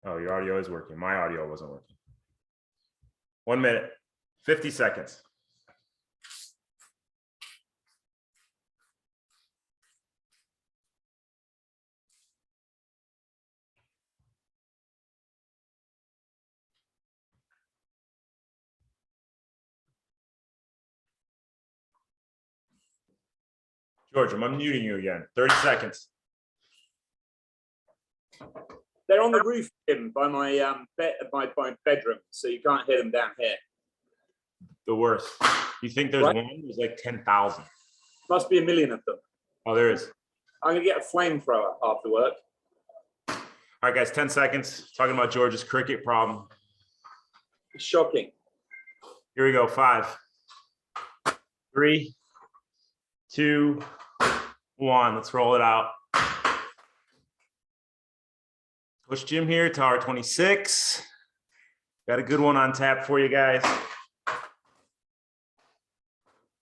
Oh, your audio is working. My audio wasn't working. 1 minute, 50 seconds. George, I'm unmuting you again. 30 seconds. They're on the roof, Jim, by my bedroom, so you can't hear them down here. The worst. You think there's one? There's like 10,000. Must be a million of them. Oh, there is. I'm gonna get a flamethrower after work. All right, guys, 10 seconds. Talking about George's cricket problem. It's shocking. Here we go. 5, 3, 2, 1. Let's roll it out. Coach Jim here, Tower 26. Got a good one on tap for you guys.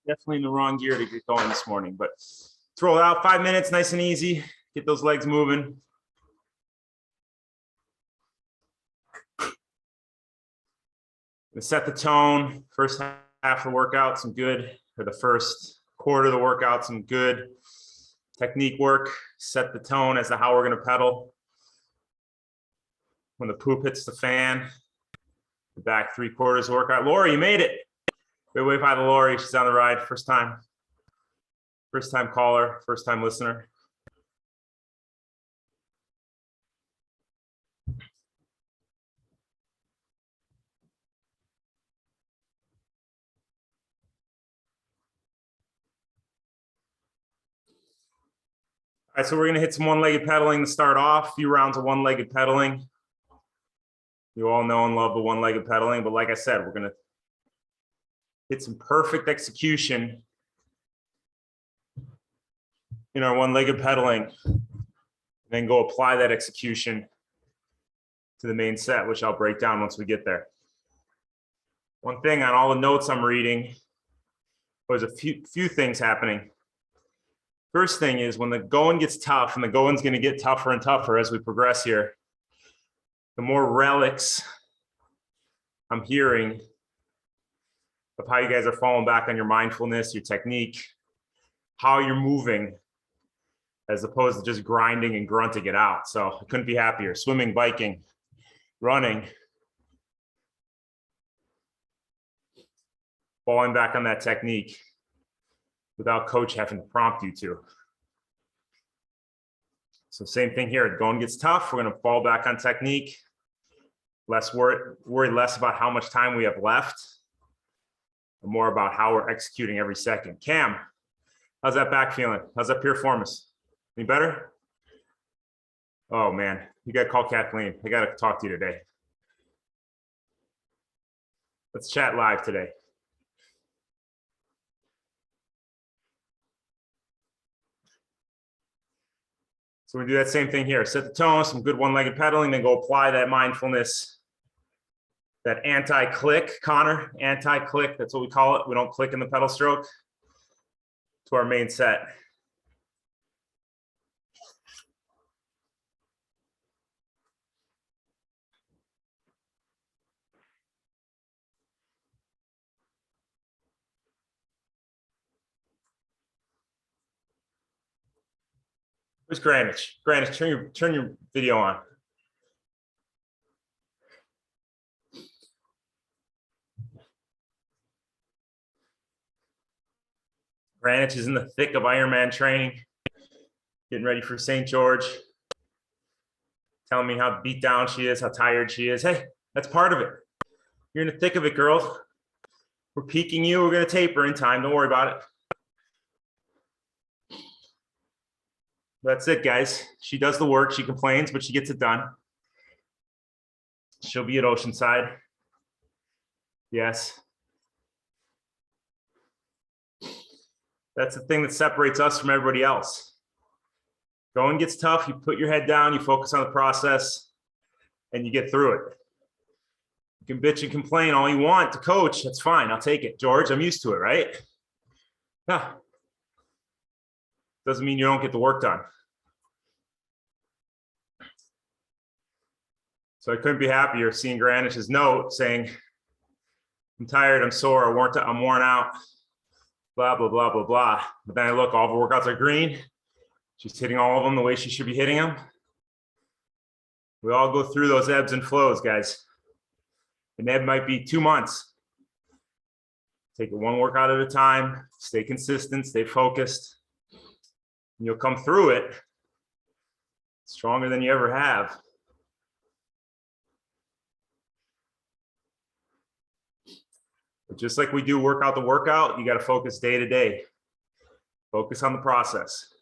Definitely in the wrong gear to get going this morning, but let's roll it out. 5 minutes, nice and easy. Get those legs moving. Gonna set the tone. First half of the workout, some good, or the first quarter of the workout, some good technique work. Set the tone as to how we're gonna pedal. When the poop hits the fan, the back 3/4 workout. Lori, you made it. Wave hi to Lori. She's on the ride. First time caller, first time listener. All right, so we're gonna hit some one-legged pedaling to start off. A few rounds of one-legged pedaling. You all know and love the one-legged pedaling, but like I said, we're gonna hit some perfect execution in our one-legged pedaling, then go apply that execution to the main set, which I'll break down once we get there. One thing on all the notes I'm reading, there's a few things happening. First thing is when the going gets tough, and the going's gonna get tougher and tougher as we progress here, the more relics I'm hearing of how you guys are falling back on your mindfulness, your technique, how you're moving, as opposed to just grinding and grunting it out. So I couldn't be happier. Swimming, biking, running, falling back on that technique without coach having to prompt you to. So same thing here. The going gets tough. We're going to fall back on technique. Worry less about how much time we have left, and more about how we're executing every second. Cam, how's that back feeling? How's that piriformis? Any better? Oh man, you got to call Kathleen. I got to talk to you today. Let's chat live today. So we do that same thing here. Set the tone, some good one-legged pedaling, then go apply that mindfulness, that anti-click, Connor, anti-click, that's what we call it. We don't click in the pedal stroke, to our main set. Where's Greenwich? Greenwich, turn your video on. Greenwich is in the thick of Ironman training, getting ready for St. George, telling me how beat down she is, how tired she is. Hey, that's part of it. You're in the thick of it, girls. We're peaking you. We're going to taper in time. Don't worry about it. That's it, guys. She does the work. She complains, but she gets it done. She'll be at Oceanside. Yes. That's the thing that separates us from everybody else. Going gets tough. You put your head down. You focus on the process, and you get through it. You can bitch and complain all you want to coach. That's fine. I'll take it. George, I'm used to it, right? Yeah. Doesn't mean you don't get the work done. So I couldn't be happier seeing Granish's note saying, I'm tired, I'm sore, I'm worn out, blah, blah, blah, blah, blah. But then I look, all the workouts are green. She's hitting all of them the way she should be hitting them. We all go through those ebbs and flows, guys. An ebb might be 2 months. Take it one workout at a time, stay consistent, stay focused. And you'll come through it stronger than you ever have. But just like we do workout to workout, you got to focus day to day. Focus on the process.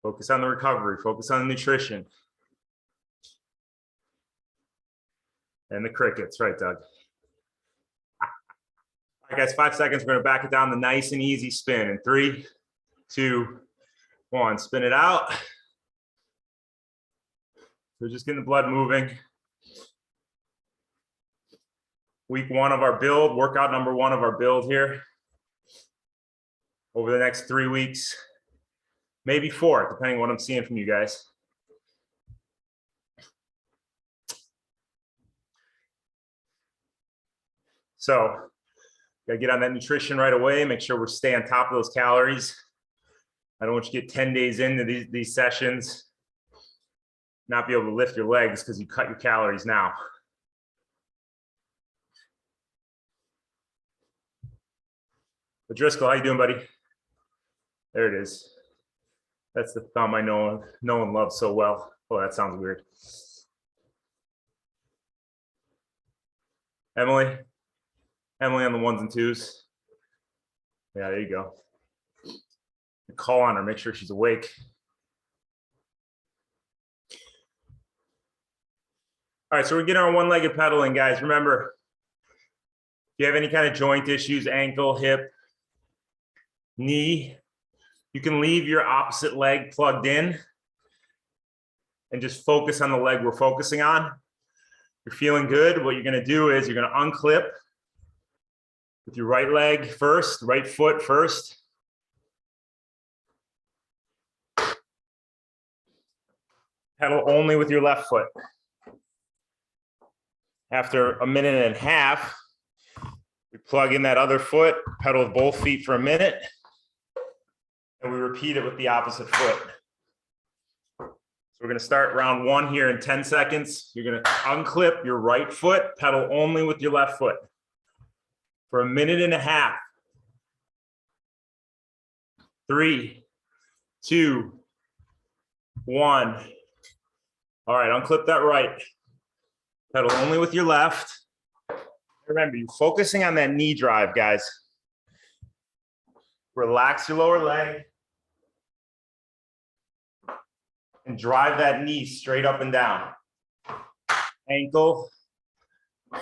Focus on the recovery. Focus on the nutrition. And the crickets, right, Doug? All right, guys, 5 seconds. We're going to back it down the nice and easy spin. In 3, 2, 1. Spin it out. We're just getting the blood moving. Week 1 of our build, workout number 1 of our build here. Over the next 3 weeks, maybe 4, depending on what I'm seeing from you guys. So, gotta get on that nutrition right away. Make sure we're staying on top of those calories. I don't want you to get 10 days into these sessions, not be able to lift your legs because you cut your calories now. But Driscoll, how you doing, buddy? There it is. That's the thumb I know one loves so well. Oh, that sounds weird. Emily on the 1s and 2s. Yeah, there you go. Call on her, make sure she's awake. All right, so we're getting our one-legged pedaling, guys. Remember, if you have any kind of joint issues, ankle, hip, knee, you can leave your opposite leg plugged in and just focus on the leg we're focusing on. You're feeling good. What you're going to do is you're going to unclip with your right leg first, right foot first. Pedal only with your left foot. After a minute and a half, we plug in that other foot, pedal with both feet for a minute, and we repeat it with the opposite foot. So we're going to start round 1 here in 10 seconds. You're going to unclip your right foot, pedal only with your left foot for a minute and a half. 3, 2, 1. All right, unclip that right. Pedal only with your left. Remember, you're focusing on that knee drive, guys. Relax your lower leg and drive that knee straight up and down. Ankle,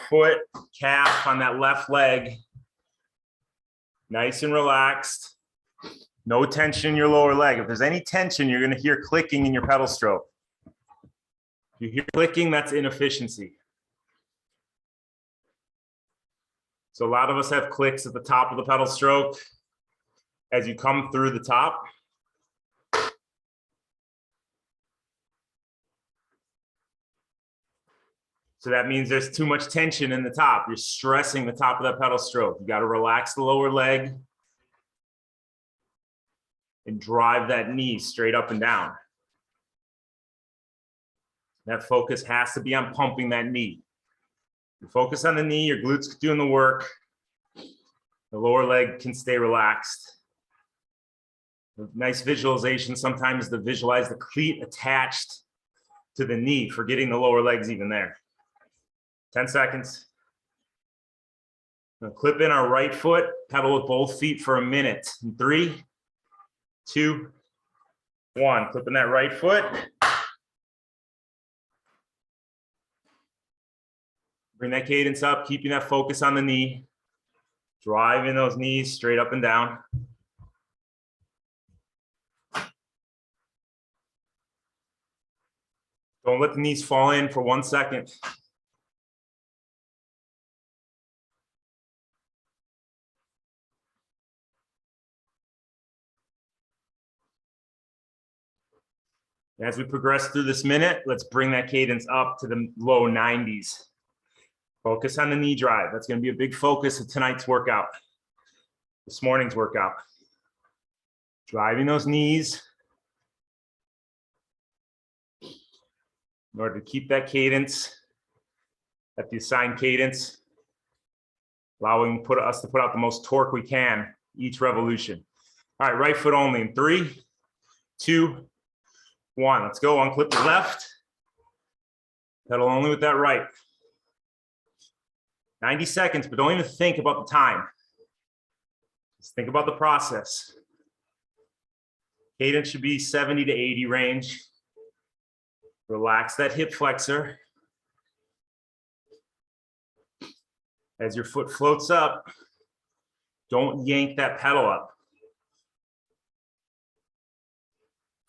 foot, calf on that left leg. Nice and relaxed. No tension in your lower leg. If there's any tension, you're going to hear clicking in your pedal stroke. If you hear clicking, that's inefficiency. So a lot of us have clicks at the top of the pedal stroke as you come through the top. So that means there's too much tension in the top. You're stressing the top of that pedal stroke. You got to relax the lower leg and drive that knee straight up and down. That focus has to be on pumping that knee. You focus on the knee, your glutes doing the work. The lower leg can stay relaxed. A nice visualization sometimes is to visualize the cleat attached to the knee, forgetting the lower leg's even there. 10 seconds. Now clip in our right foot, pedal with both feet for a minute. In 3, 2, 1. Clipping that right foot. Bring that cadence up, keeping that focus on the knee. Driving those knees straight up and down. Don't let the knees fall in for 1 second. As we progress through this minute, let's bring that cadence up to the low 90s. Focus on the knee drive. That's going to be a big focus of tonight's workout, this morning's workout. Driving those knees in order to keep that cadence at the assigned cadence, allowing us to put out the most torque we can each revolution. All right, right foot only in 3, 2, 1. Let's go. Unclip the left. Pedal only with that right. 90 seconds, but don't even think about the time. Just think about the process. Cadence should be 70 to 80 range. Relax that hip flexor. As your foot floats up, don't yank that pedal up.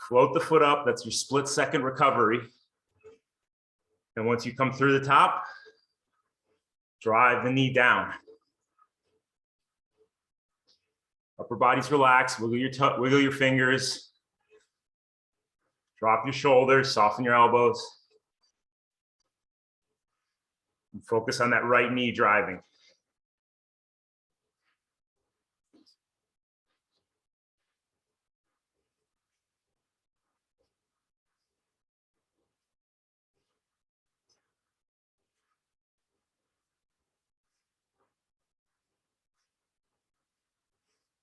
Float the foot up. That's your split-second recovery. And once you come through the top, drive the knee down. Upper body's relaxed. Wiggle your fingers. Drop your shoulders. Soften your elbows. And focus on that right knee driving.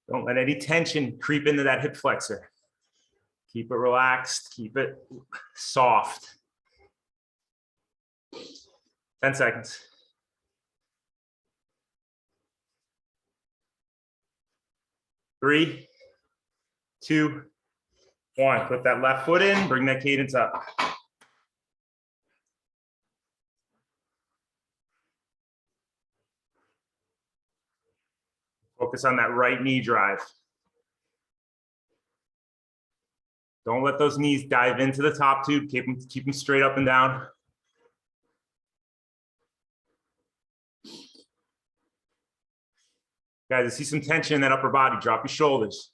Don't let any tension creep into that hip flexor. Keep it relaxed, keep it soft. 10 seconds. 3, 2, 1. Put that left foot in, bring that cadence up. Focus on that right knee drive. Don't let those knees dive into the top tube. Keep them straight up and down. Guys, I see some tension in that upper body. Drop your shoulders.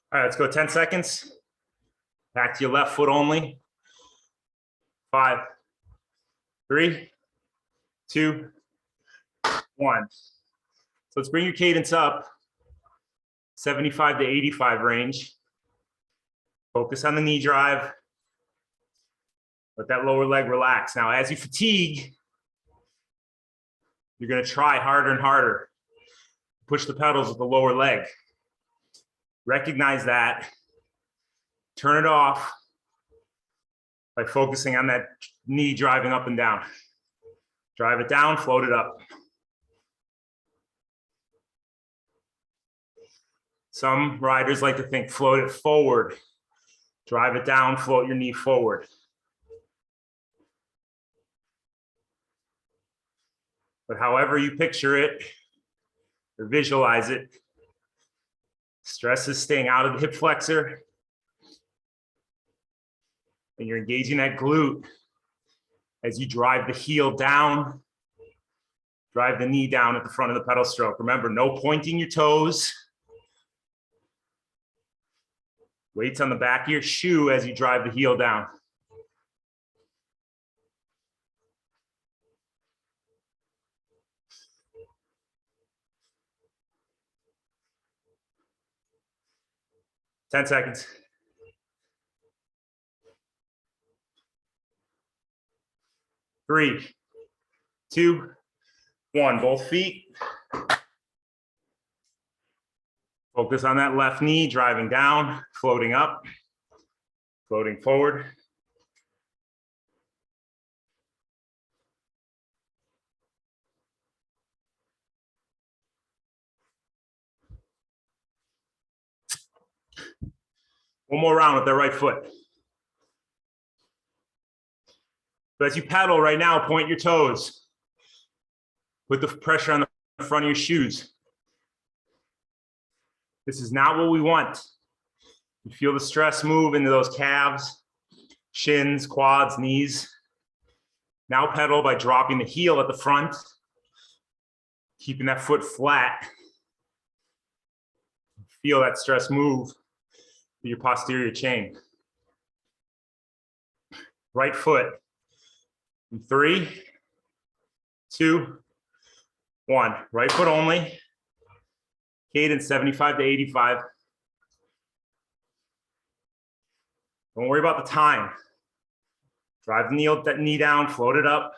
All right, let's go 10 seconds. Back to your left foot only. 5, 3, 2, 1. So let's bring your cadence up, 75 to 85 range. Focus on the knee drive. Let that lower leg relax. Now, as you fatigue, you're going to try harder and harder. Push the pedals with the lower leg. Recognize that. Turn it off by focusing on that knee driving up and down. Drive it down, float it up. Some riders like to think float it forward. Drive it down, float your knee forward. But however you picture it or visualize it, stress is staying out of the hip flexor. And you're engaging that glute as you drive the heel down, drive the knee down at the front of the pedal stroke. Remember, no pointing your toes. Weights on the back of your shoe as you drive the heel down. Ten seconds. 3, 2, 1. Both feet. Focus on that left knee, driving down, floating up, floating forward. One more round with that right foot. So as you pedal right now, point your toes. Put the pressure on the front of your shoes. This is not what we want. You feel the stress move into those calves, shins, quads, knees. Now pedal by dropping the heel at the front, keeping that foot flat. Feel that stress move through your posterior chain. Right foot. In 3, 2, 1. Right foot only. Cadence 75 to 85. Don't worry about the time. Drive the knee down, float it up.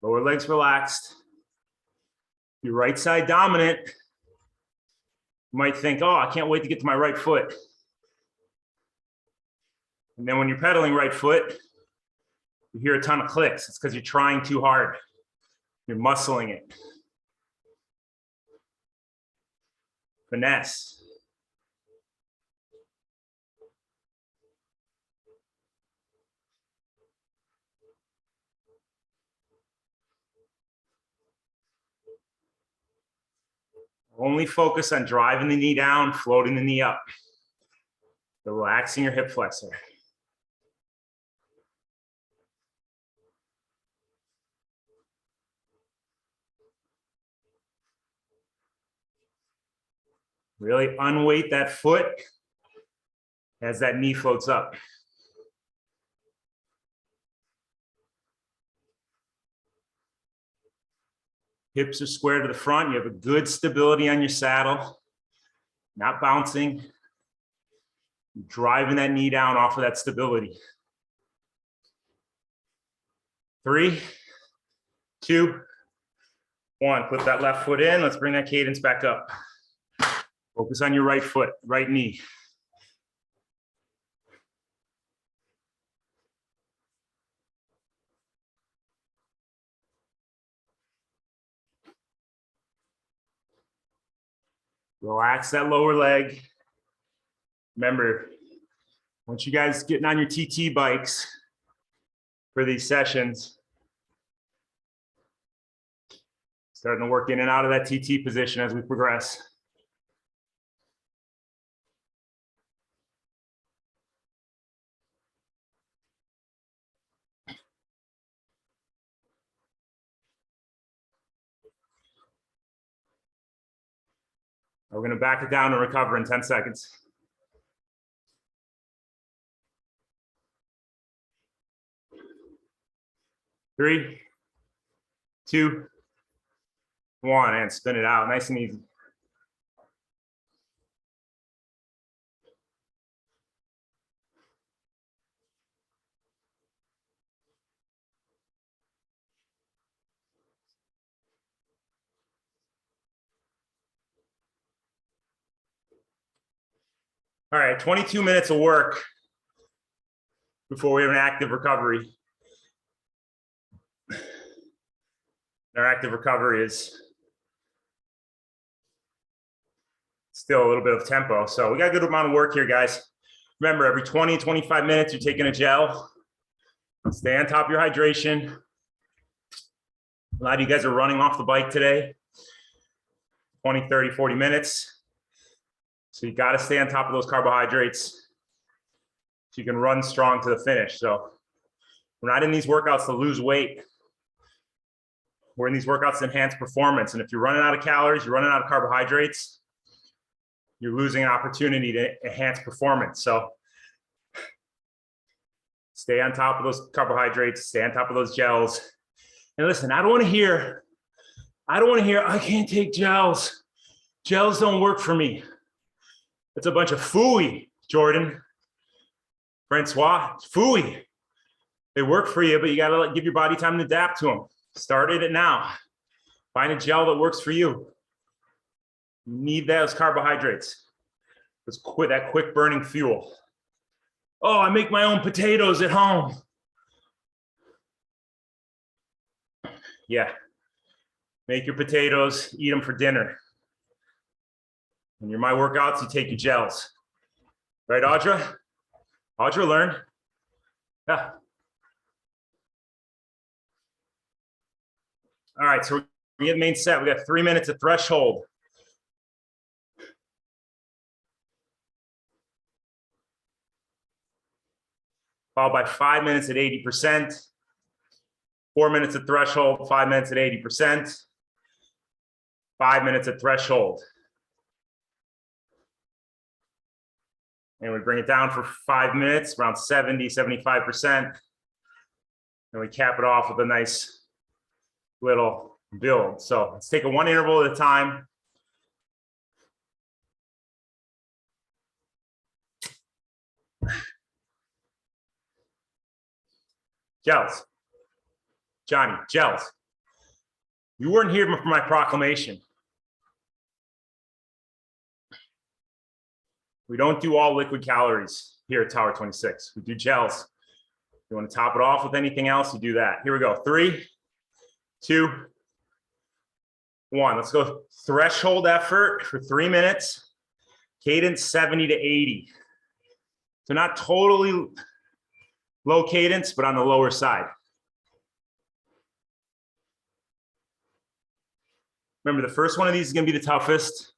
Lower legs relaxed. Your right side dominant. You might think, oh, I can't wait to get to my right foot. And then when you're pedaling right foot, you hear a ton of clicks. It's because you're trying too hard. You're muscling it. Finesse. Only focus on driving the knee down, floating the knee up. Relaxing your hip flexor. Really unweight that foot as that knee floats up. Hips are square to the front. You have a good stability on your saddle, not bouncing. Driving that knee down off of that stability. 3, 2, 1. Put that left foot in. Let's bring that cadence back up. Focus on your right foot, right knee. Relax that lower leg. Remember, once you guys getting on your TT bikes for these sessions, starting to work in and out of that TT position as we progress. We're going to back it down and recover in 10 seconds. Three, 2, 1, and spin it out, nice and easy. All right, 22 minutes of work before we have an active recovery. Our active recovery is still a little bit of tempo. So we got a good amount of work here, guys. Remember, every 20, 25 minutes, you're taking a gel. Stay on top of your hydration. A lot of you guys are running off the bike today. 20, 30, 40 minutes. So you got to stay on top of those carbohydrates so you can run strong to the finish. So we're not in these workouts to lose weight. We're in these workouts to enhance performance. And if you're running out of calories, you're running out of carbohydrates, you're losing an opportunity to enhance performance. So stay on top of those carbohydrates, stay on top of those gels. And listen, I don't want to hear, I can't take gels. Gels don't work for me. It's a bunch of phooey, Jordan, Francois, phooey. They work for you, but you got to give your body time to adapt to them. Start it now. Find a gel that works for you. You need those carbohydrates. That quick burning fuel. Oh, I make my own potatoes at home. Yeah. Make your potatoes, eat them for dinner. When you're my workouts, you take your gels. Right, Audra? Audra, learn. Yeah. All right, so we're We get main set. We got 3 minutes of threshold. Followed by 5 minutes at 80%. 4 minutes at threshold, 5 minutes at 80%. 5 minutes at threshold. And we bring it down for 5 minutes, around 70, 75%. And we cap it off with a nice little build. So let's take a one interval at a time. Gels. Johnny, gels. You weren't here for my proclamation. We don't do all liquid calories here at Tower 26. We do gels. You want to top it off with anything else, you do that. Here we go. 3, 2, 1. Let's go threshold effort for 3 minutes. Cadence 70 to 80. So not totally low cadence, but on the lower side. Remember, the first one of these is going to be the toughest.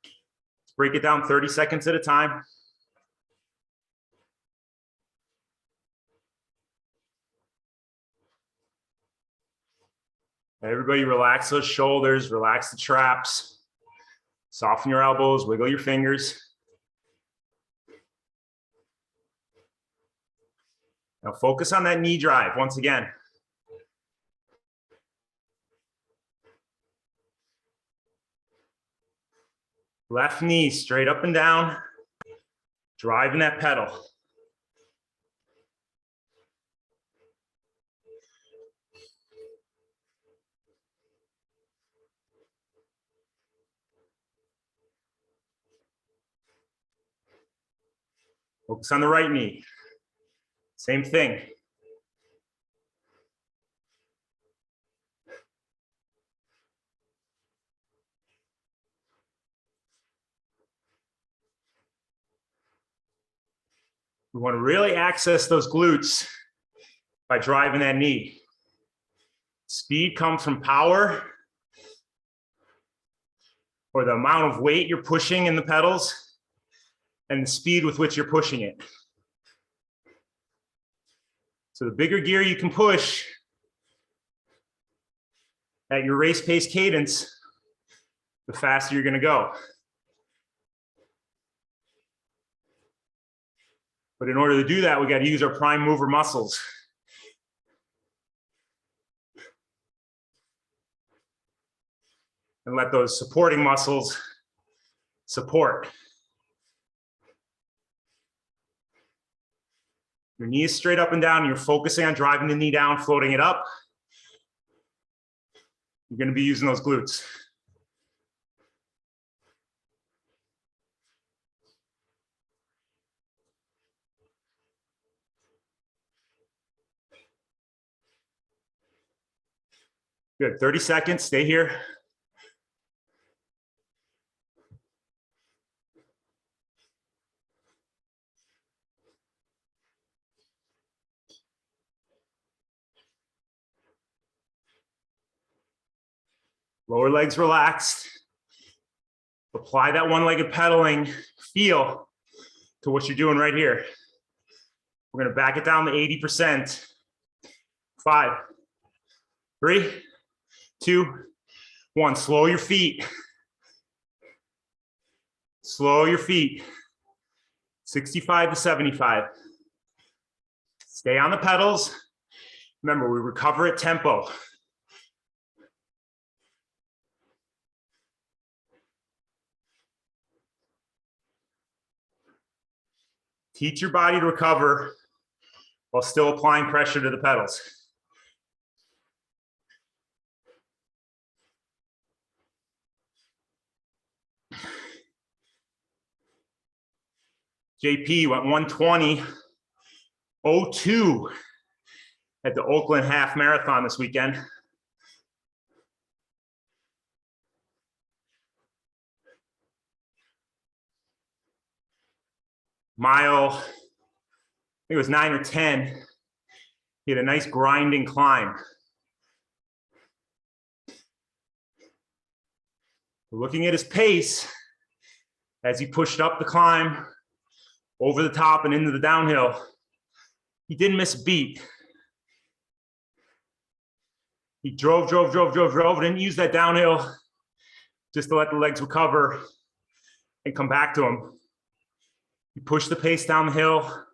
Let's break it down 30 seconds at a time. Everybody relax those shoulders, relax the traps, soften your elbows, wiggle your fingers. Now focus on that knee drive once again. Left knee straight up and down, driving that pedal. Focus on the right knee. Same thing. We want to really access those glutes by driving that knee. Speed comes from power, or the amount of weight you're pushing in the pedals, and the speed with which you're pushing it. So the bigger gear you can push at your race pace cadence, the faster you're going to go. But in order to do that, we got to use our prime mover muscles. And let those supporting muscles support. Your knee is straight up and down. You're focusing on driving the knee down, floating it up. You're going to be using those glutes. Good, 30 seconds, stay here. Lower legs relaxed. Apply that one-legged pedaling feel to what you're doing right here. We're gonna back it down to 80%. 5, 3, 2, 1. Slow your feet. Slow your feet. 65 to 75. Stay on the pedals. Remember, we recover at tempo. Teach your body to recover while still applying pressure to the pedals. JP went 1:20.02 at the Oakland Half Marathon this weekend. Mile, I think it was 9 or 10. He had a nice grinding climb. Looking at his pace as he pushed up the climb, over the top and into the downhill, he didn't miss a beat. He drove, didn't use that downhill just to let the legs recover and come back to him. He pushed the pace down the hill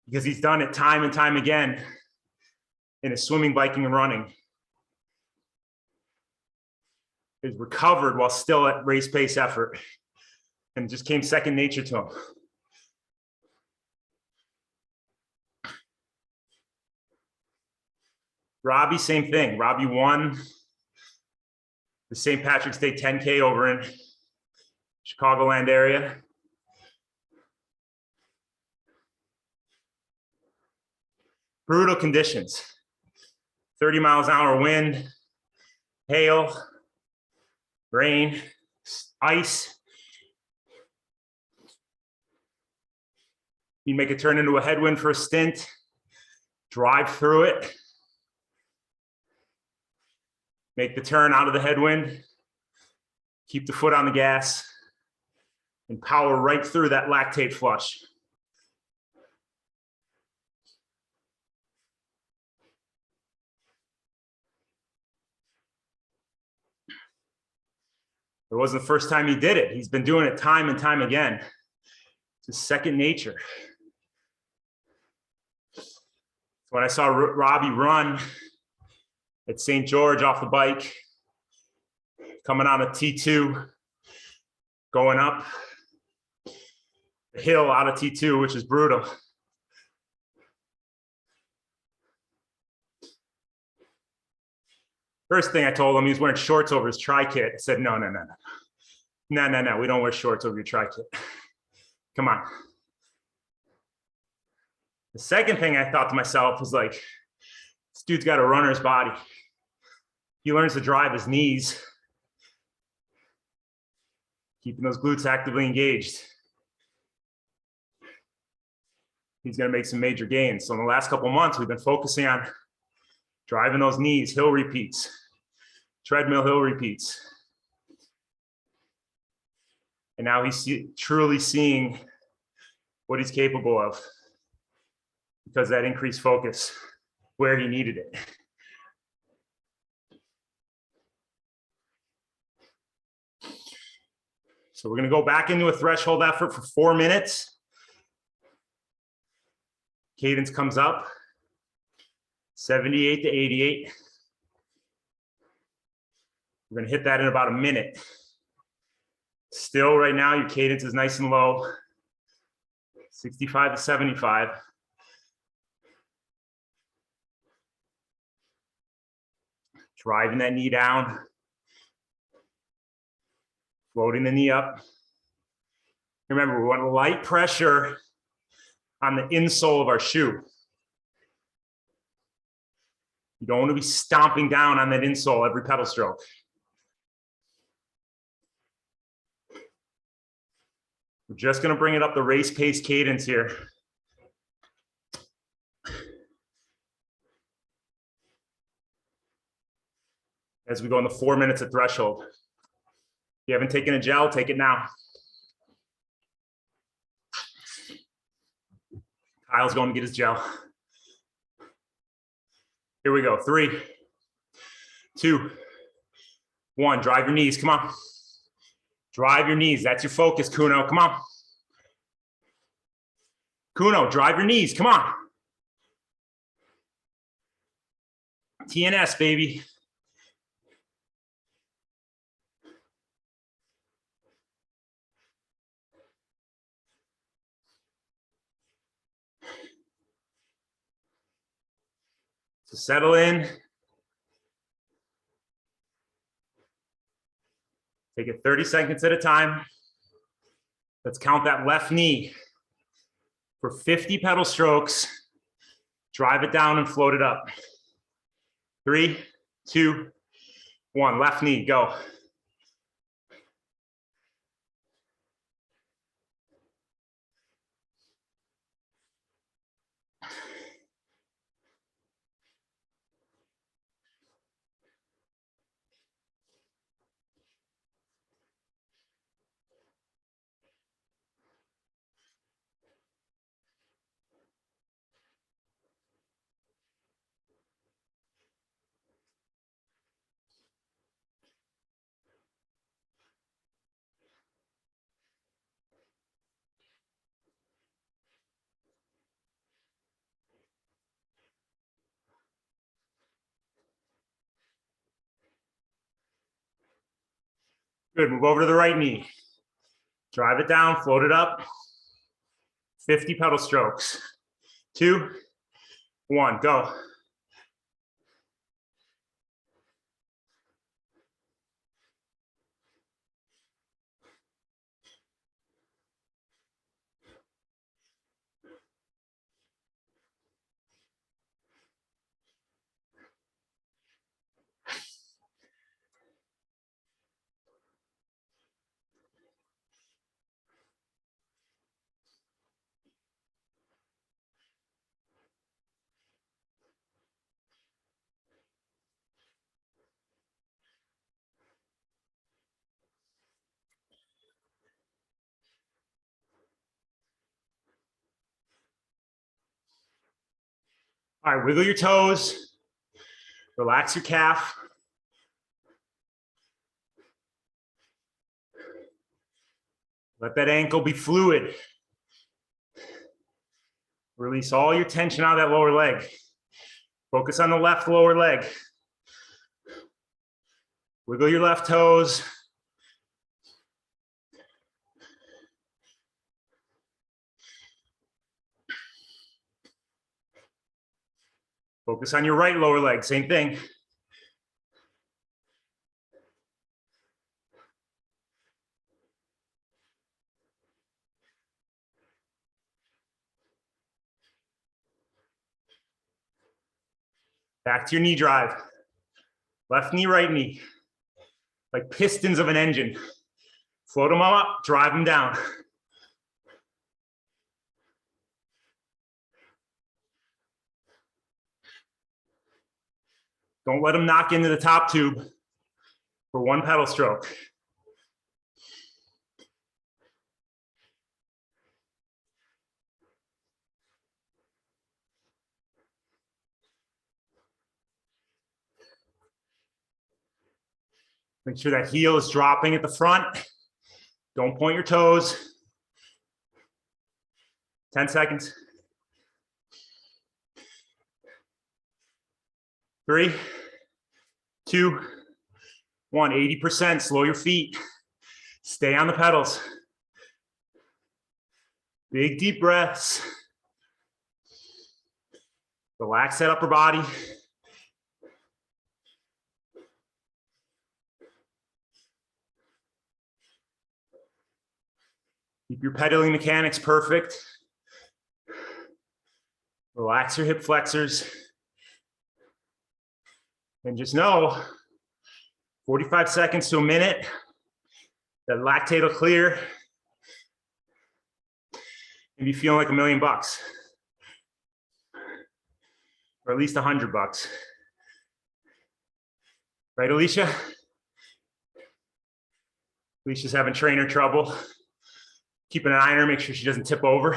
because he's done it time and time again in his swimming, biking, and running. He's recovered while still at race pace effort and just came second nature to him. Robbie, same thing. Robbie won the St. Patrick's Day 10K over in Chicagoland area. Brutal conditions, 30 miles an hour wind, hail, rain, ice. You make it turn into a headwind for a stint, drive through it, make the turn out of the headwind, keep the foot on the gas, and power right through that lactate flush. It wasn't the first time he did it. He's been doing it time and time again. It's second nature. When I saw Robbie run at St. George off the bike, coming on a T2, going up the hill out of T2, which is brutal. First thing I told him, he was wearing shorts over his tri-kit. I said, no, we don't wear shorts over your tri-kit. Come on. The second thing I thought to myself was like, this dude's got a runner's body. He learns to drive his knees, keeping those glutes actively engaged. He's going to make some major gains. So in the last couple of months, we've been focusing on driving those knees, hill repeats, treadmill hill repeats. And now he's truly seeing what he's capable of because that increased focus where he needed it. So we're going to go back into a threshold effort for 4 minutes. Cadence comes up, 78 to 88. We're going to hit that in about a minute. Still right now, your cadence is nice and low, 65 to 75. Driving that knee down, floating the knee up. Remember, we want light pressure on the insole of our shoe. You don't want to be stomping down on that insole every pedal stroke. We're just going to bring it up the race pace cadence here. As we go in the 4 minutes of threshold. If you haven't taken a gel, take it now. Kyle's going to get his gel. Here we go. 3, 2, 1. Drive your knees. Come on. Drive your knees. That's your focus, Kuno. Come on. Kuno, drive your knees. Come on. TNS, baby. So settle in. Take it 30 seconds at a time. Let's count that left knee for 50 pedal strokes. Drive it down and float it up. 3, 2, 1. Left knee, go. Good, move over to the right knee. Drive it down, float it up. 50 pedal strokes. 2, 1, go. All right, wiggle your toes. Relax your calf. Let that ankle be fluid. Release all your tension out of that lower leg. Focus on the left lower leg. Wiggle your left toes. Focus on your right lower leg, same thing. Back to your knee drive. Left knee, right knee. Like pistons of an engine. Float them all up, drive them down. Don't let them knock into the top tube for one pedal stroke. Make sure that heel is dropping at the front. Don't point your toes. 10 seconds. 3, 2, 1. 80%. Slow your feet. Stay on the pedals. Big deep breaths. Relax that upper body. Keep your pedaling mechanics perfect. Relax your hip flexors. And just know, 45 seconds to a minute, that lactate will clear and be feeling like $1 million. Or at least $100. Right, Alicia? Alicia's having trainer trouble. Keep an eye on her, make sure she doesn't tip over.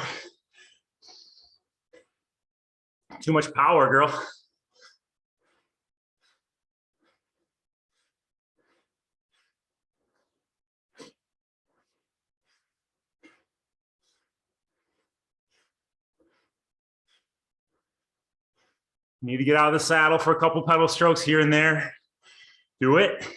Too much power, girl. Need to get out of the saddle for a couple pedal strokes here and there. Do it.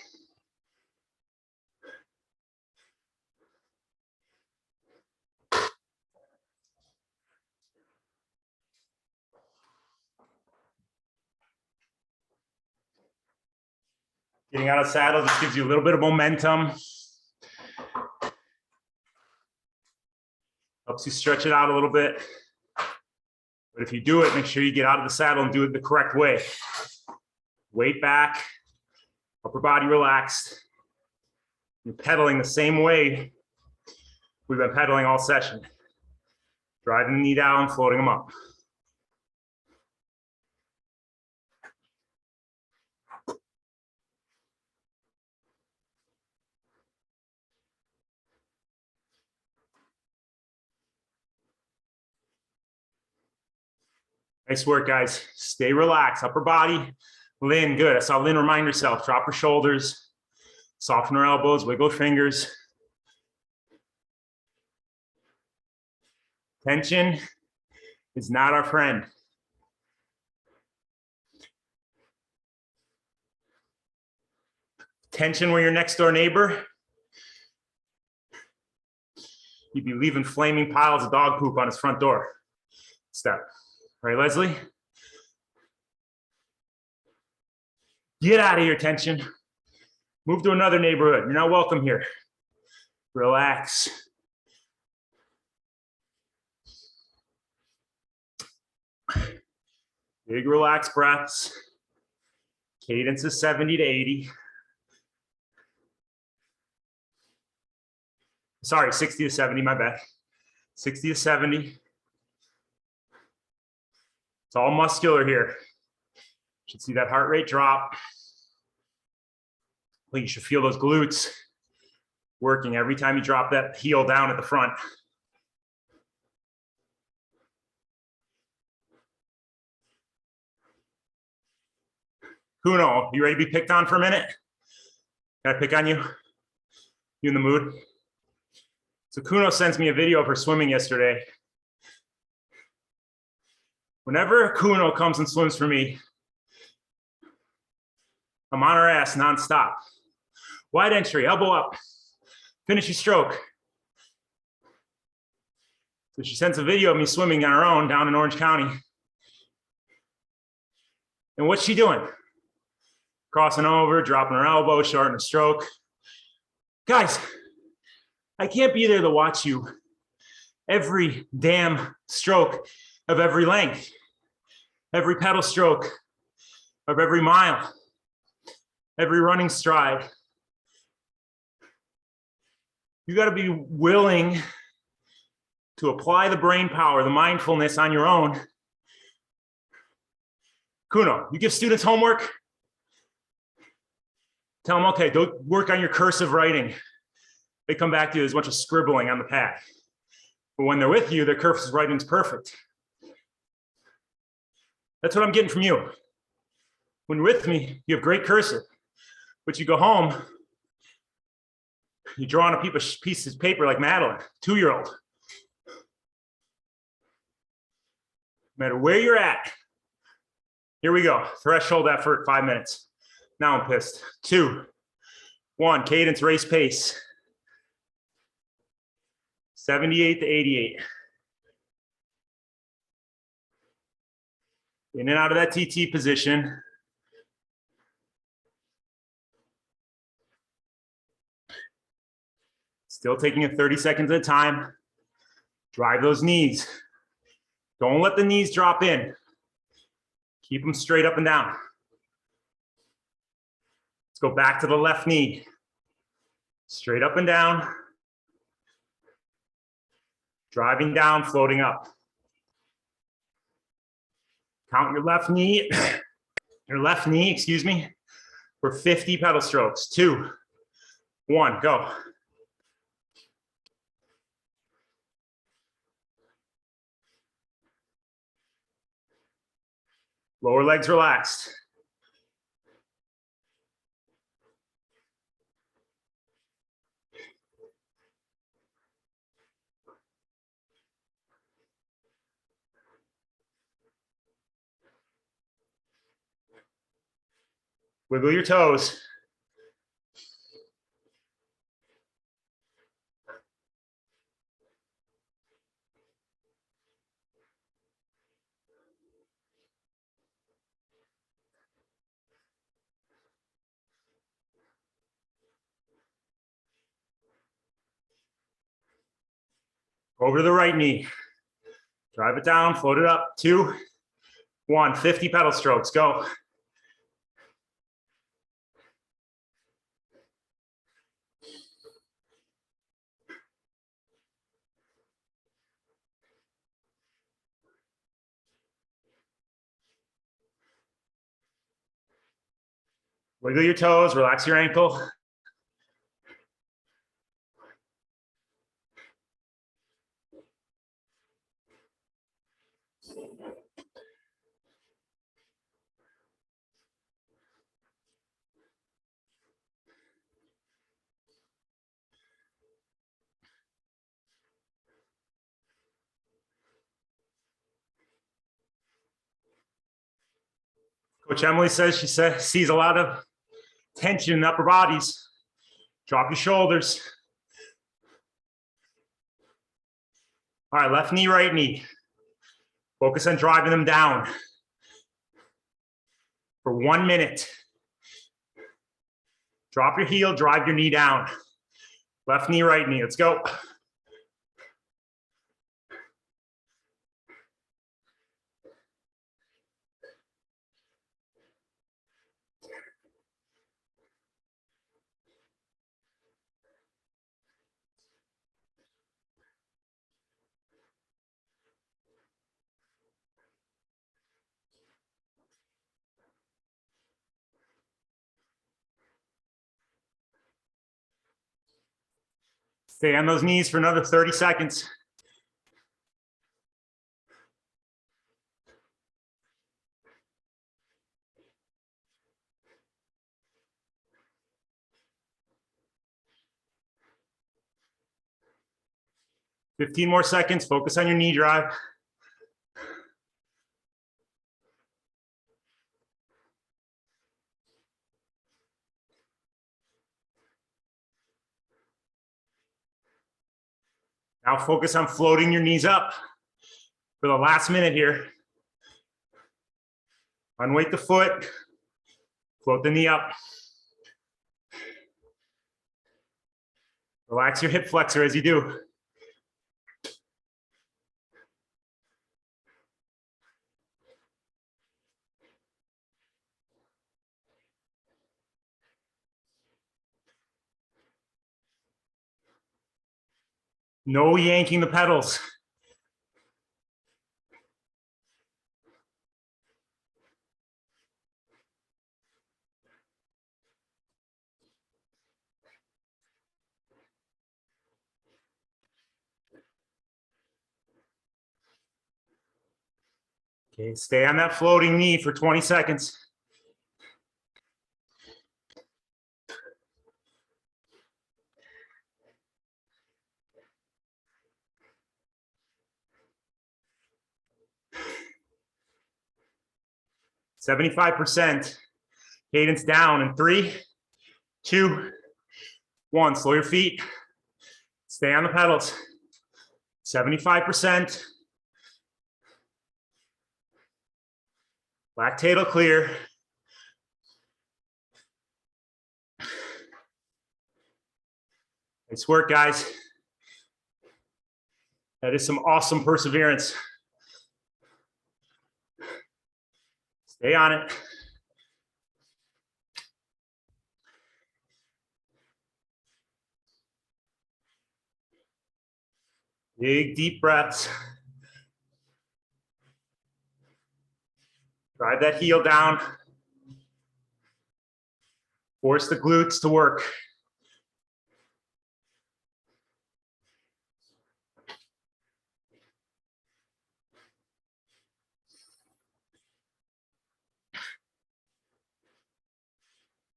Getting out of saddle just gives you a little bit of momentum. Helps you stretch it out a little bit. But if you do it, make sure you get out of the saddle and do it the correct way. Weight back, upper body relaxed. You're pedaling the same way we've been pedaling all session. Driving the knee down, floating them up. Nice work, guys. Stay relaxed. Upper body, Lynn, good. I saw Lynn remind herself, drop her shoulders, soften her elbows, wiggle her fingers. Tension is not our friend. Tension where your next door neighbor He'd be leaving flaming piles of dog poop on his front door. Step. Right, Leslie? Get out of here, tension. Move to another neighborhood. You're not welcome here. Relax. Big relaxed breaths. Cadence is 70 to 80. Sorry, 60 to 70, my bad. 60 to 70. It's all muscular here. You should see that heart rate drop. Well, you should feel those glutes working every time you drop that heel down at the front. Kuno, you ready to be picked on for a minute? Can I pick on you? You in the mood? So Kuno sends me a video of her swimming yesterday. Whenever Kuno comes and swims for me, I'm on her ass nonstop. Wide entry, elbow up, finish your stroke. So she sends a video of me swimming on her own down in Orange County. And what's she doing? Crossing over, dropping her elbow, shorting her stroke. Guys, I can't be there to watch you every damn stroke of every length, every pedal stroke of every mile, every running stride. You got to be willing to apply the brain power, the mindfulness on your own. Kuno, you give students homework, tell them, okay, don't work on your cursive writing. They come back to you, there's a bunch of scribbling on the pad. But when they're with you, their cursive writing's perfect. That's what I'm getting from you. When you're with me, you have great cursive, but you go home, you draw on a piece of paper like Madeline, 2-year-old. No matter where you're at, here we go. Threshold effort, 5 minutes. Now I'm pissed. 2, 1, cadence, race pace. 78 to 88. In and out of that TT position. Still taking it 30 seconds at a time. Drive those knees. Don't let the knees drop in. Keep them straight up and down. Let's go back to the left knee. Straight up and down. Driving down, floating up. Count your left knee, excuse me, for 50 pedal strokes. 2, 1, go. Lower legs relaxed. Wiggle your toes. Over to the right knee. Drive it down, float it up. 2, 1, 50 pedal strokes, go. Wiggle your toes, relax your ankle. Coach Emily says she sees a lot of tension in the upper bodies. Drop your shoulders. All right, left knee, right knee. Focus on driving them down for 1 minute. Drop your heel, drive your knee down. Left knee, right knee. Let's go. Stay on those knees for another 30 seconds. Fifteen more seconds. Focus on your knee drive. Now focus on floating your knees up for the last minute here. Unweight the foot, float the knee up. Relax your hip flexor as you do. No yanking the pedals. Okay, stay on that floating knee for 20 seconds. %75. Cadence down in 3, 2, 1. Slow your feet. Stay on the pedals. 75%. Lactatal clear. Nice work, guys. That is some awesome perseverance. Stay on it. Big, deep breaths. Drive that heel down. Force the glutes to work.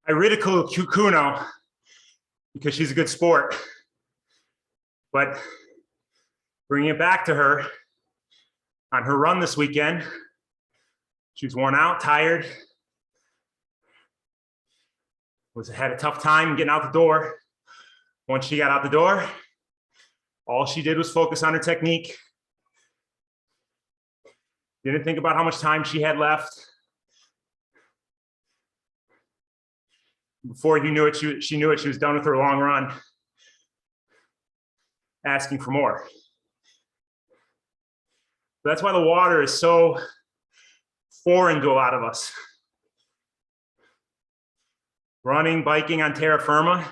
I ridicule Kuno because she's a good sport, but bringing it back to her on her run this weekend, she was worn out, tired, had a tough time getting out the door. Once she got out the door, all she did was focus on her technique. Didn't think about how much time she had left. Before you knew it, she knew it. She was done with her long run, asking for more. That's why the water is so foreign to a lot of us. Running, biking on terra firma.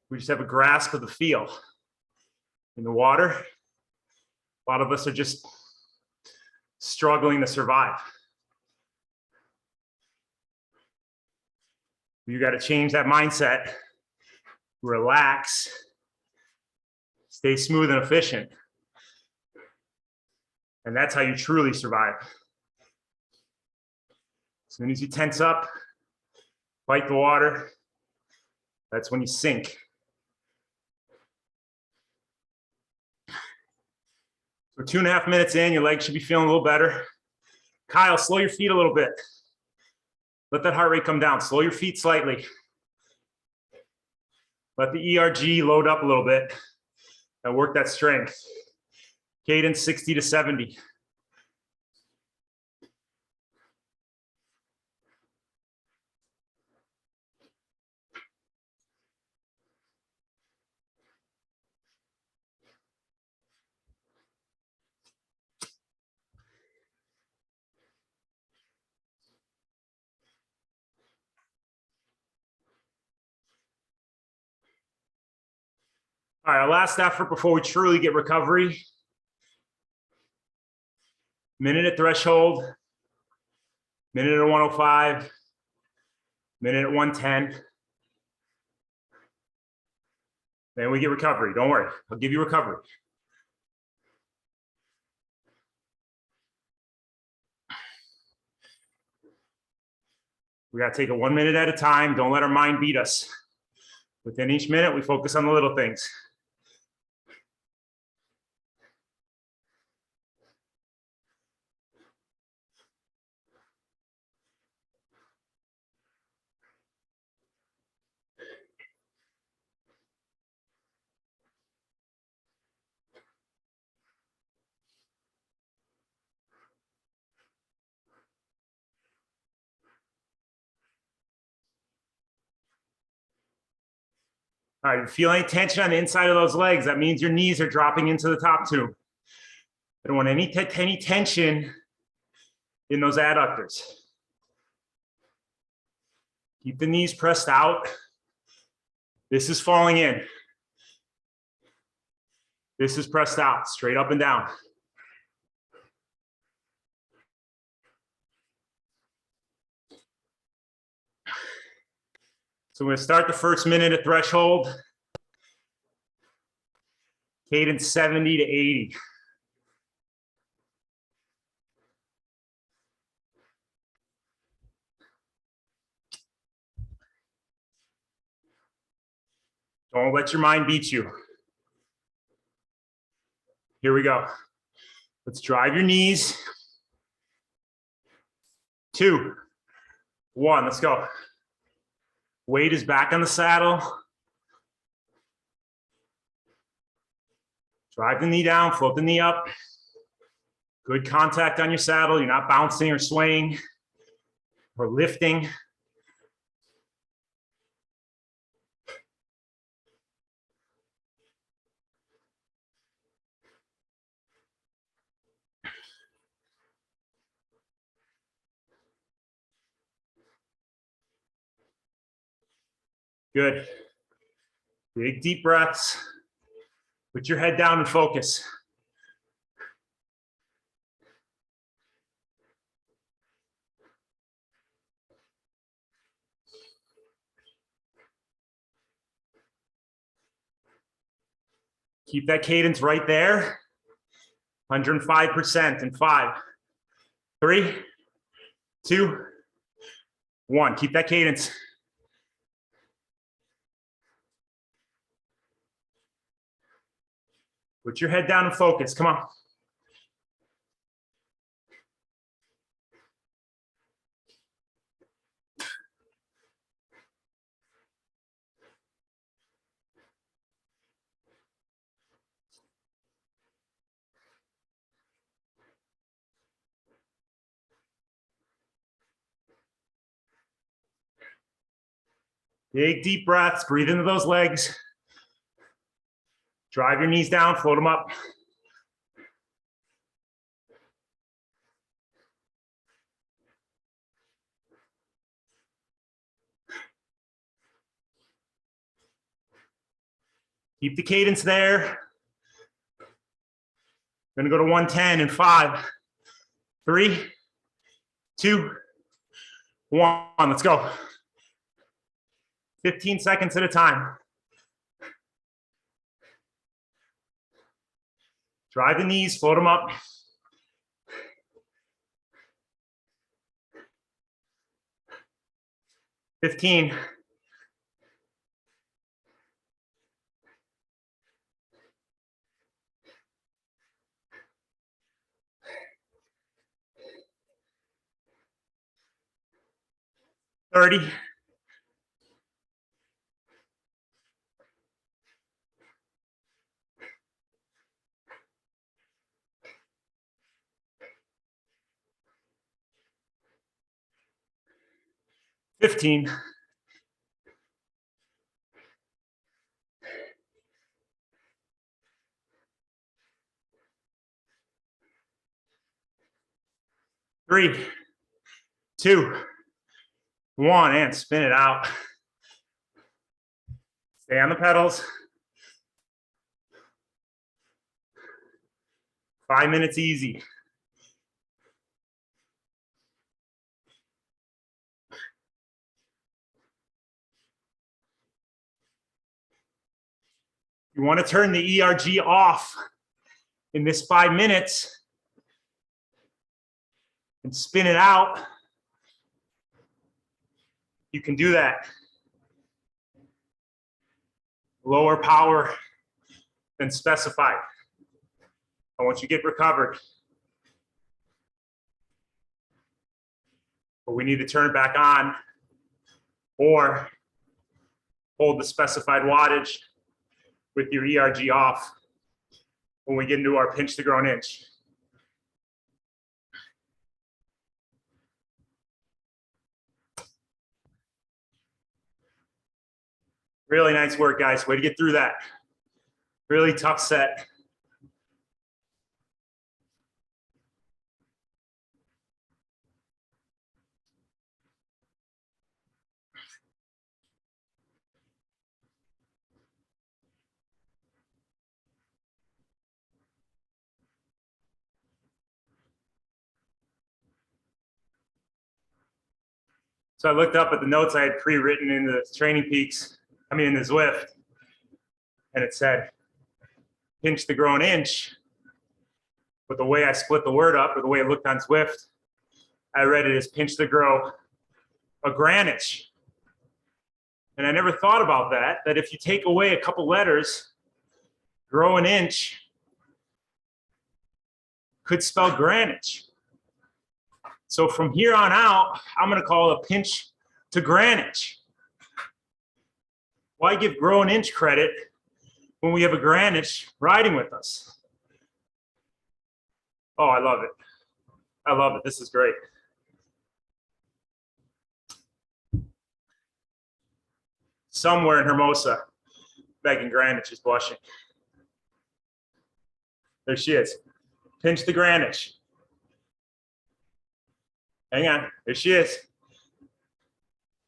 We just have a grasp of the feel. In the water, a lot of us are just struggling to survive. You got to change that mindset. Relax. Stay smooth and efficient. And that's how you truly survive. As soon as you tense up, fight the water, that's when you sink. So 2.5 minutes in, your legs should be feeling a little better. Kyle, slow your feet a little bit. Let that heart rate come down. Slow your feet slightly. Let the ERG load up a little bit and work that strength. Cadence 60 to 70. All right, our last effort before we truly get recovery. Minute at threshold, minute at 105, minute at 110. Then we get recovery. Don't worry, I'll give you recovery. We got to take it 1 minute at a time. Don't let our mind beat us. Within each minute, we focus on the little things. All right, you feel any tension on the inside of those legs? That means your knees are dropping into the top tube. I don't want any tension in those adductors. Keep the knees pressed out. This is falling in. This is pressed out, straight up and down. So we're gonna start the first minute at threshold. Cadence 70 to 80. Don't let your mind beat you. Here we go. Let's drive your knees. 2, 1, let's go. Weight is back on the saddle. Drive the knee down, float the knee up. Good contact on your saddle. You're not bouncing or swaying or lifting. Good. Big deep breaths. Put your head down and focus. Keep that cadence right there. 105% in 5, 3, 2, 1. Keep that cadence. Put your head down and focus. Come on. Big deep breaths. Breathe into those legs. Drive your knees down, float them up. Keep the cadence there. Gonna go to 110 in 5, 3, 2, 1. Let's go. 15 seconds at a time. Drive the knees, float them up. $15. $30. 15. Three, 2, 1, and spin it out. Stay on the pedals. 5 minutes easy. You want to turn the ERG off in this 5 minutes and spin it out. You can do that. Lower power than specified. And once you get recovered, but we need to turn it back on or hold the specified wattage with your ERG off when we get into our pinch to grown inch. Really nice work, guys. Way to get through that. Really tough set. So I looked up at the notes I had pre-written in the training peaks, in the Zwift, and it said, pinch the grown inch. But the way I split the word up, or the way it looked on Zwift, I read it as pinch to grow a granich. And I never thought about that if you take away a couple letters, grow an inch could spell granich. So from here on out, I'm going to call it a pinch to granich. Why give grow an inch credit when we have a granich riding with us? Oh, I love it. I love it. This is great. Somewhere in Hermosa, Megan Granich is blushing. There she is. Pinch the granich. Hang on. There she is.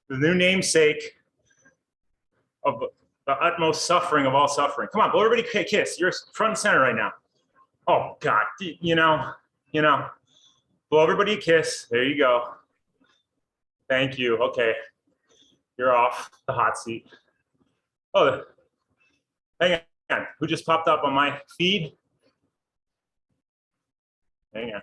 The new namesake of the utmost suffering of all suffering. Come on, blow everybody a kiss. You're front and center right now. Oh, God. You know. Blow everybody a kiss. There you go. Thank you. Okay. You're off the hot seat. Oh, hang on. Who just popped up on my feed? Hang on.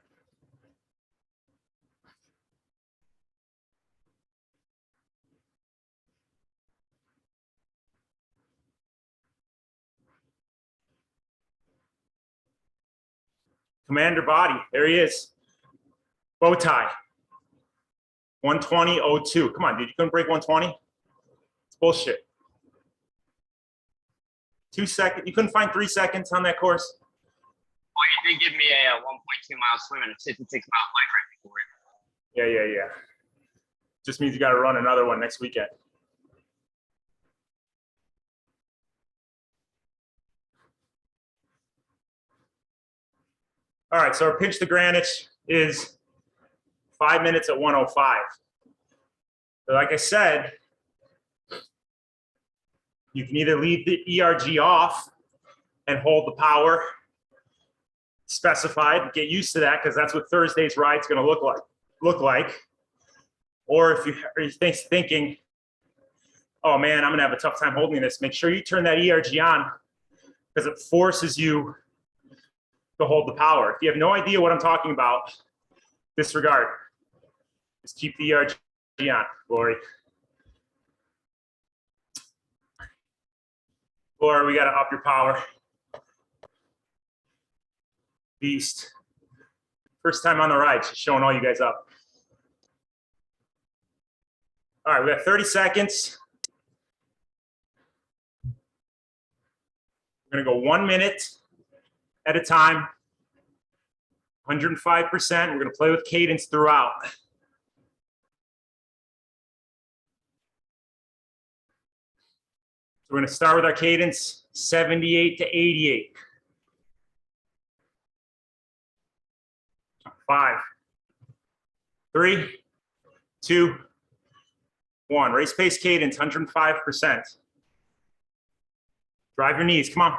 Commander Body, there he is. Bow tie. 120.02. Come on, dude, you couldn't break 120? It's bullshit. 2 seconds. You couldn't find 3 seconds on that course? Well, you did give me a 1.2 mile swim and a 56 mile bike ride before it. Yeah. Just means you got to run another one next weekend. All right, so our pinch to granich is 5 minutes at 105. So like I said, you can either leave the ERG off and hold the power specified, get used to that because that's what Thursday's ride's going to look like. Or if you're thinking, oh man, I'm going to have a tough time holding this, make sure you turn that ERG on because it forces you to hold the power. If you have no idea what I'm talking about, disregard. Just keep the ERG on, Lori. Lori, we got to up your power. Beast. First time on the ride, she's showing all you guys up. All right, we got 30 seconds. We're gonna go 1 minute at a time, 105%. We're gonna play with cadence throughout. we're going to start with our cadence 78 to 88. 5, 3, 2, 1. Race pace cadence, 105%. Drive your knees, come on.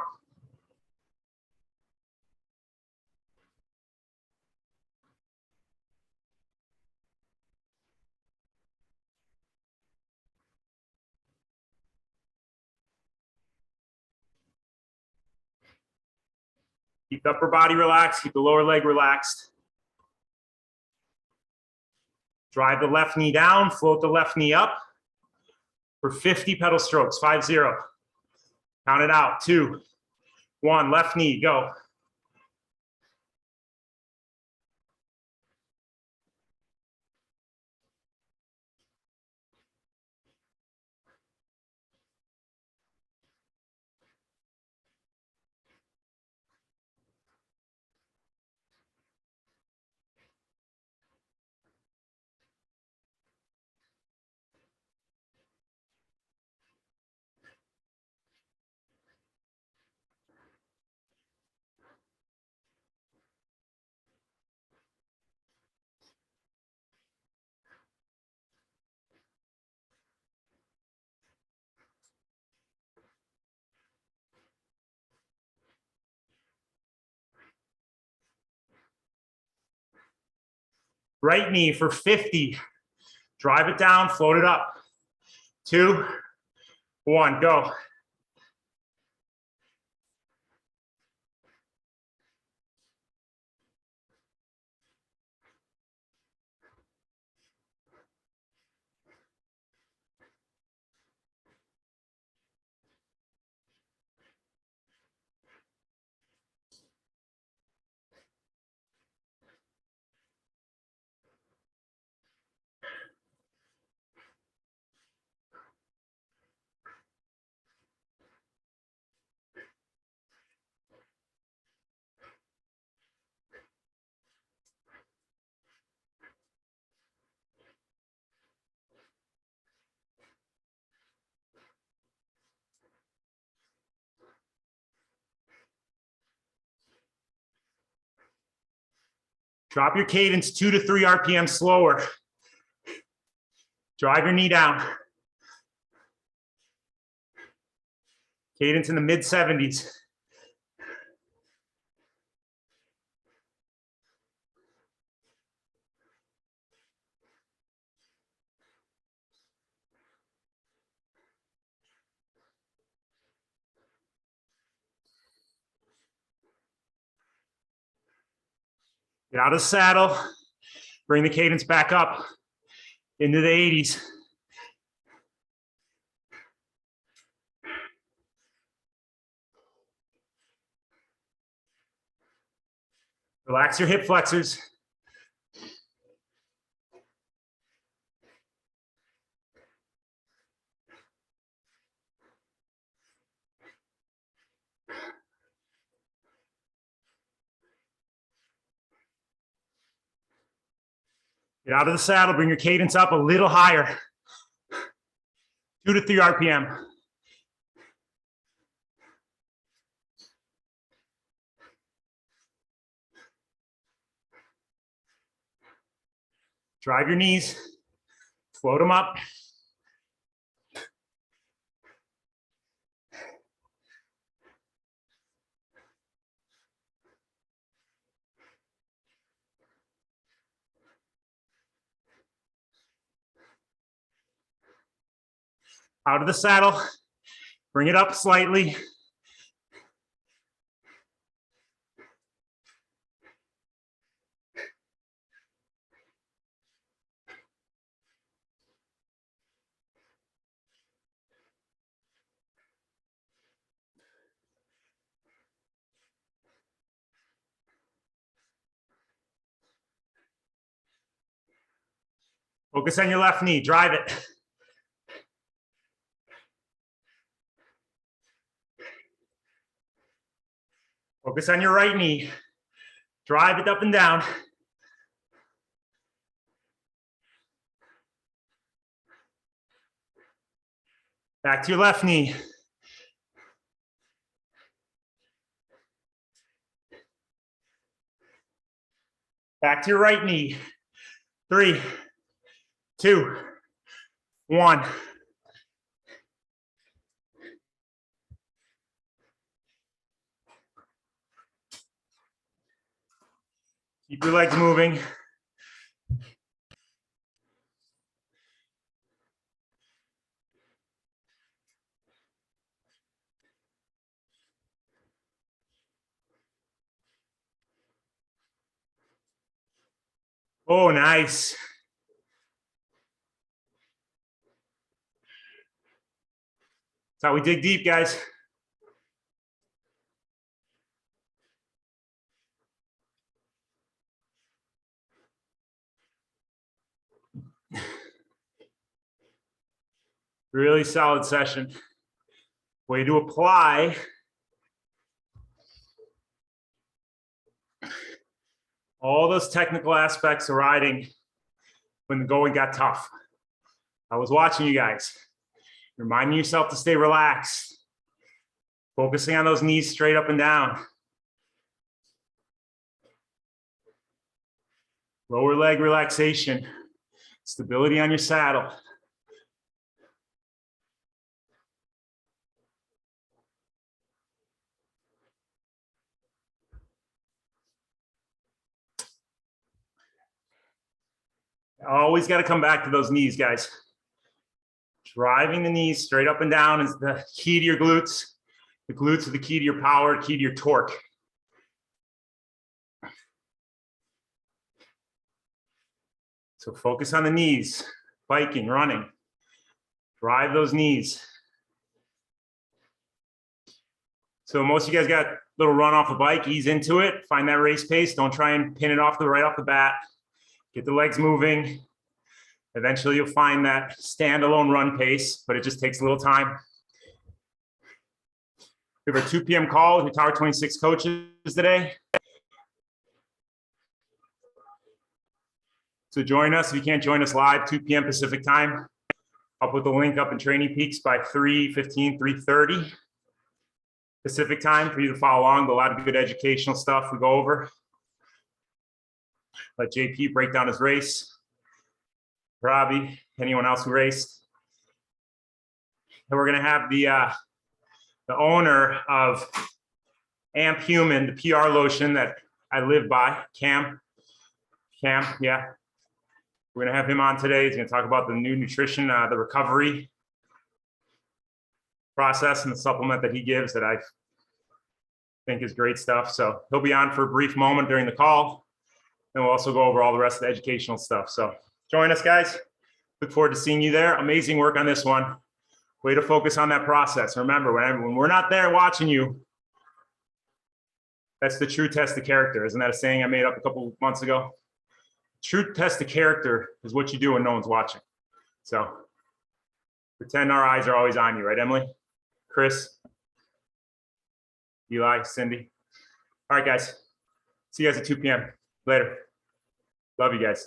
Keep the upper body relaxed, keep the lower leg relaxed. Drive the left knee down, float the left knee up for 50 pedal strokes, 5-0. Count it out, 2, 1, left knee, go. Right knee for 50. Drive it down, float it up. 2, 1, go. Drop your cadence 2 to 3 RPM slower. Drive your knee down. Cadence in the mid 70s. Get out of the saddle. Bring the cadence back up into the 80s. Relax your hip flexors. Get out of the saddle, bring your cadence up a little higher. 2 to 3 RPM. Drive your knees, float them up. Out of the saddle, bring it up slightly. Focus on your left knee, drive it. Focus on your right knee, drive it up and down. Back to your left knee, Back to your right knee. 3, 2, 1. Keep your legs moving. Oh, nice. That's how we dig deep, guys. Really solid session. Way to apply all those technical aspects of riding when the going got tough. I was watching you guys. Reminding yourself to stay relaxed. Focusing on those knees straight up and down. Lower leg relaxation. Stability on your saddle. Always got to come back to those knees, guys. Driving the knees straight up and down is the key to your glutes. The glutes are the key to your power, key to your torque. So focus on the knees, biking, running. Drive those knees. So most of you guys got a little run off a bike, ease into it, find that race pace. Don't try and pin it off right off the bat. Get the legs moving. Eventually you'll find that standalone run pace, but it just takes a little time. We have our 2 p.m. call with the Tower 26 coaches today. So join us if you can't join us live, 2 p.m. Pacific time. I'll put the link up in Training Peaks by 3:15, 3:30 Pacific time for you to follow along. But a lot of good educational stuff we go over. Let JP break down his race. Robbie, anyone else who raced. And we're gonna have the owner of Amp Human, the PR lotion that I live by, Cam, yeah. We're gonna have him on today. He's gonna talk about the new nutrition, the recovery process and the supplement that he gives that I think is great stuff. So he'll be on for a brief moment during the call. And we'll also go over all the rest of the educational stuff. So join us, guys. Look forward to seeing you there. Amazing work on this one. Way to focus on that process. Remember, when we're not there watching you, that's the true test of character. Isn't that a saying I made up a couple months ago? True test of character is what you do when no one's watching. So pretend our eyes are always on you, right, Emily? Chris? Eli, Cindy? All right, guys. See you guys at 2 p.m. Later. Love you guys.